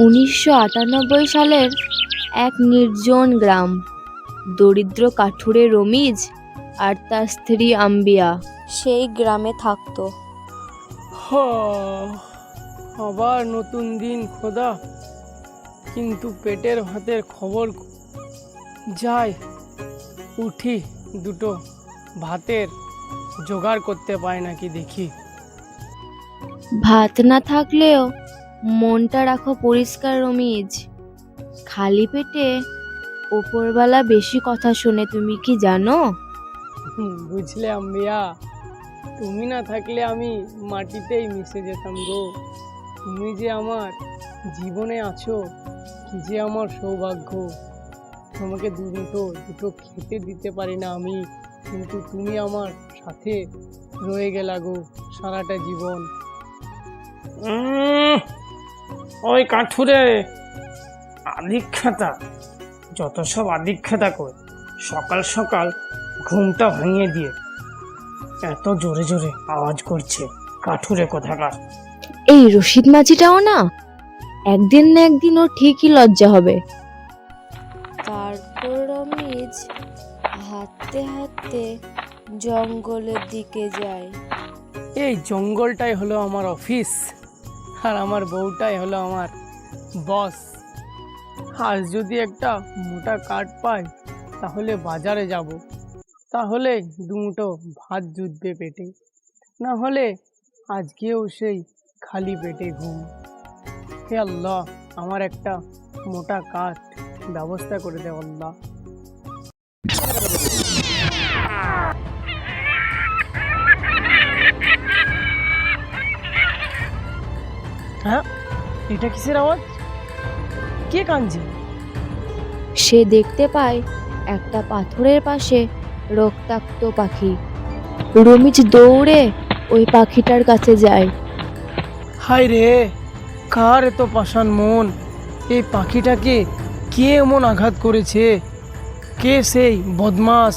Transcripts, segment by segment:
1998 সালের এক নির্জন গ্রাম। দরিদ্র কাঠুরে রমিজ আর তার স্ত্রী আম্বিয়া সেই গ্রামে থাকতো। আবার নতুন দিন খোদা, কিন্তু পেটের ভাতের খবর যাই উঠি দুটো ভাতের জোগাড় করতে পায় নাকি দেখি। ভাত না থাকলেও মনটা রাখো পরিষ্কার রমিজ। খালি পেটে ওপরওয়ালা বেশি কথা শোনে, তুমি কি জানো? বুঝলে আম্বিয়া, তুমি না থাকলে আমি মাটিতেই মিশে যেতাম গো। তুমি যে আমার জীবনে আছো, কি যে আমার সৌভাগ্য। তোমাকে দুটো খেতে দিতে পারি না আমি, কিন্তু তুমি আমার সাথে রয়ে গেলা গো সারাটা জীবন। ওই কাঠুরে আদিক্ষেতা, যত সব আদিক্ষেতা করে সকাল সকাল ঘুমটা ভাঙিয়ে দিয়ে এত জোরে জোরে আওয়াজ করছে, কাঠুরে কোথাকার। এই রশিদ মাঝিটাও না, একদিন না একদিন ও ঠিকই লজ্জা হবে। তারপর রমিজ হাঁটতে হাঁটতে জঙ্গলের দিকে যায়। এই জঙ্গলটাই হলো আমার অফিস, আর আমার বউটাই হলো আমার বস। আজ যদি একটা মোটা কাঠ পাই তাহলে বাজারে যাব, তাহলে দুমুঠো ভাত জুটবে পেটে, না হলে আজকেও সেই খালি পেটে ঘুম। হে আল্লাহ, আমার একটা মোটা কাঠ ব্যবস্থা করে দে আল্লাহ। হ্যাঁ, এটা কিসের আওয়াজ? কে কাঁদছে? সে দেখতে পায় একটা পাথরের পাশে রক্তাক্ত পাখি। রমিজ দৌড়ে ওই পাখিটার কাছে যায়। হায় রে, কার এত পাষাণ মন? এই পাখিটাকে কে এমন আঘাত করেছে? কে সেই বদমাস?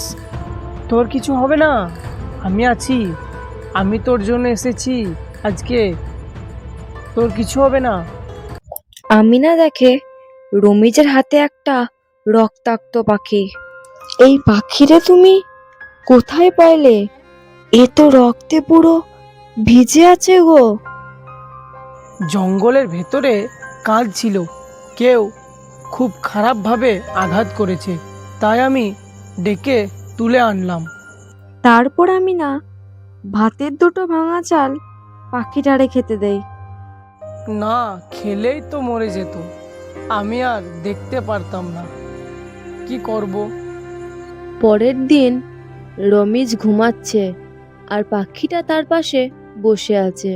তোর কিছু হবে না, আমি আছি, আমি তোর জন্য এসেছি আজকে, তোর কিছু হবে না। আমিনা দেখে রমিজের হাতে একটা রক্তাক্ত পাখি। এই পাখিরে তুমি কোথায় পাইলে? এ তো রক্তে পুরো ভিজে আছে গো। জঙ্গলের ভেতরে কাজ ছিল, কেউ খুব খারাপভাবে আঘাত করেছে, তাই আমি ডেকে তুলে আনলাম। তারপর আমিনা ভাতের দুটো ভাঙা চাল পাখিটারে খেতে দেয়। না খেলেই তো মরে যেত, আমি আর দেখতে পারতাম না, কি করব? পরের দিন রমিজ ঘুমাচ্ছে আর পাখিটা তার পাশে বসে আছে।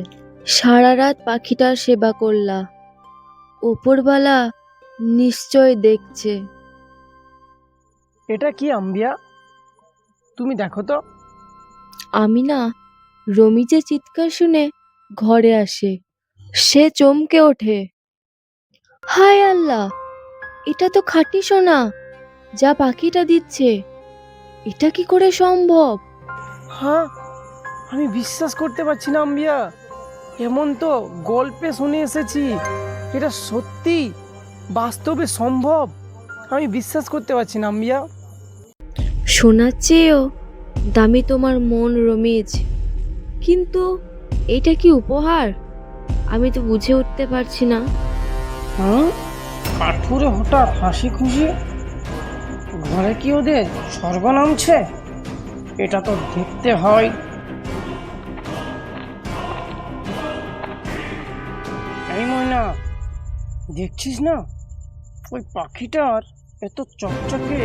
সারা রাত পাখিটার সেবা করলা, ওপরওয়ালা নিশ্চয় দেখছে। এটা কি আম্বিয়া, তুমি দেখো তো। আমিনা রমিজের চিৎকার শুনে ঘরে আসে। সে চমকে ওঠে। হায় আল্লাহ, এটা তো খাঁটি সোনা যা পাখিটা দিচ্ছে। এটা কি করে সম্ভব? হ্যাঁ, আমি বিশ্বাস করতে পারছি না আম্বিয়া, এমন তো গল্পে শুনে এসেছি, এটা সত্যি বাস্তবে সম্ভব। আমি বিশ্বাস করতে পারছি না আম্বিয়া। সোনার চেয়েও দামি তোমার মন রমিজ, কিন্তু এটা কি উপহার? আমি তো বুঝে উঠতে পারছি না। কাঠুরে হঠাৎ হাসি খুশি, ঘরে কি ওদের স্বর্গ নামছে? এটা তো দেখতে হয়। এই ময়না, দেখছিস না ওই পাখিটার এত চকচকে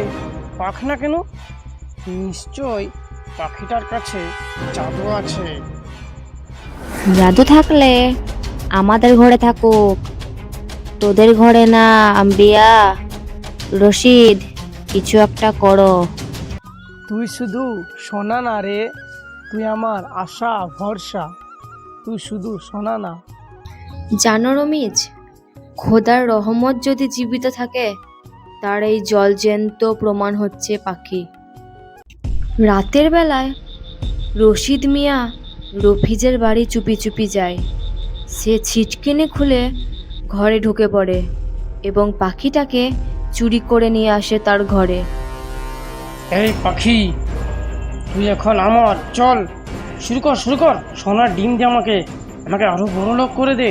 পাখনা কেন? নিশ্চয় পাখিটার কাছে জাদু আছে। জাদু থাকলে আমাদের ঘরে থাকুক, তোদের ঘরে না। আম্বিয়া, রশিদ, কিছু একটা করো। তুই শুধু শোনা না রে, তুই আমার আশা ভরসা, তুই শুধু শোনা না। জানো রমিজ, খোদার রহমত যদি জীবিত থাকে, তার এই জলজ্যান্ত প্রমাণ হচ্ছে পাখি। রাতের বেলায় রশিদ মিয়া রফিজের বাড়ি চুপি চুপি যায়। সে ছিটকিনি খুলে ঘরে ঢুকে পড়ে এবং পাখিটাকে চুরি করে নিয়ে আসে তার ঘরে। এই পাখি, তুই এখন আমার, চল শুরু কর শুরু কর। সোনার ডিম দে আমাকে, আমাকে আরো বড় লোক করে দে।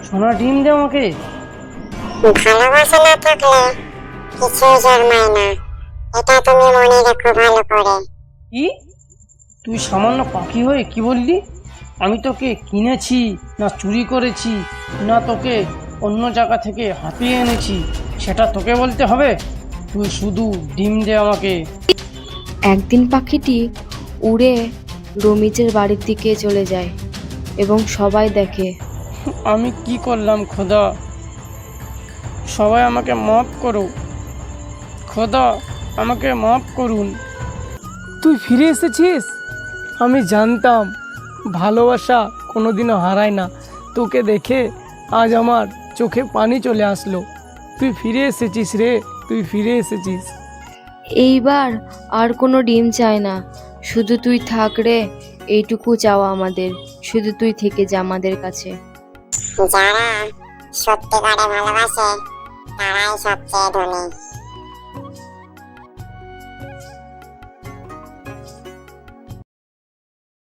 সোনার ডিম দে আমাকে। ভালোবাসা না থাকলে কিছুই জন্মায় না, এটা তুমি মনে রেখো ভালো করে। কি? তুই সামান্য পাখি হয়ে কি বললি? আমি তোকে কিনেছি না চুরি করেছি, না তোকে অন্য জায়গা থেকে হাঁপিয়ে এনেছি, সেটা তোকে বলতে হবে? তুই শুধু ডিম দে আমাকে। একদিন পাখিটি উড়ে রমিজের বাড়ির দিকে চলে যায় এবং সবাই দেখে। আমি কি করলাম খোদা? সবাই আমাকে মাফ করো খোদা, আমাকে মাফ করুন। তুই ফিরে এসেছিস? আমি জানতাম ভালোবাসা কোনোদিনও হারায় না। তোকে দেখে আজ আমার চোখে পানি চলে আসলো। তুই ফিরে এসেছিস রে, তুই ফিরে এসেছিস। এইবার আর কোনো ডিম চাই না, শুধু তুই থাক রে, এইটুকু চাওয়া আমাদের, শুধু তুই থেকে যা আমাদের কাছে। যারা সত্যিকারে ভালোবাসে তারাই সবচেয়ে ধনী।